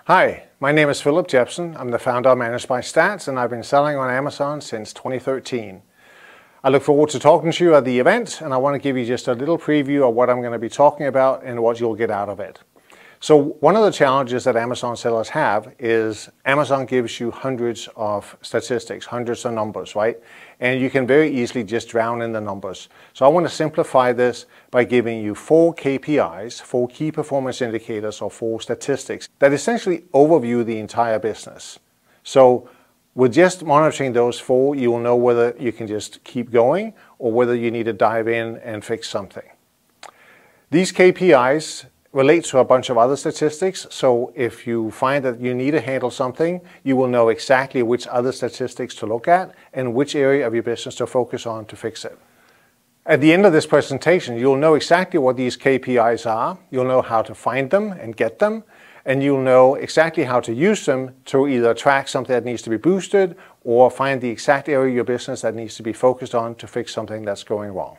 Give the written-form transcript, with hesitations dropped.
Hi, my name is Philip Jepsen. I'm the founder of ManageByStats, and I've been selling on Amazon since 2013. I look forward to talking to you at the event, and I want to give you just a little preview of what I'm going to be talking about and what you'll get out of it. So one of the challenges that Amazon sellers have is Amazon gives you hundreds of statistics, hundreds of numbers, right? And you can very easily just drown in the numbers. So I want to simplify this by giving you 4 KPIs, 4 key performance indicators, or 4 statistics that essentially overview the entire business. So with just monitoring those 4, you will know whether you can just keep going or whether you need to dive in and fix something. These KPIs relate to a bunch of other statistics, so if you find that you need to handle something, you will know exactly which other statistics to look at and which area of your business to focus on to fix it. At the end of this presentation, you'll know exactly what these KPIs are, you'll know how to find them and get them, and you'll know exactly how to use them to either track something that needs to be boosted or find the exact area of your business that needs to be focused on to fix something that's going wrong.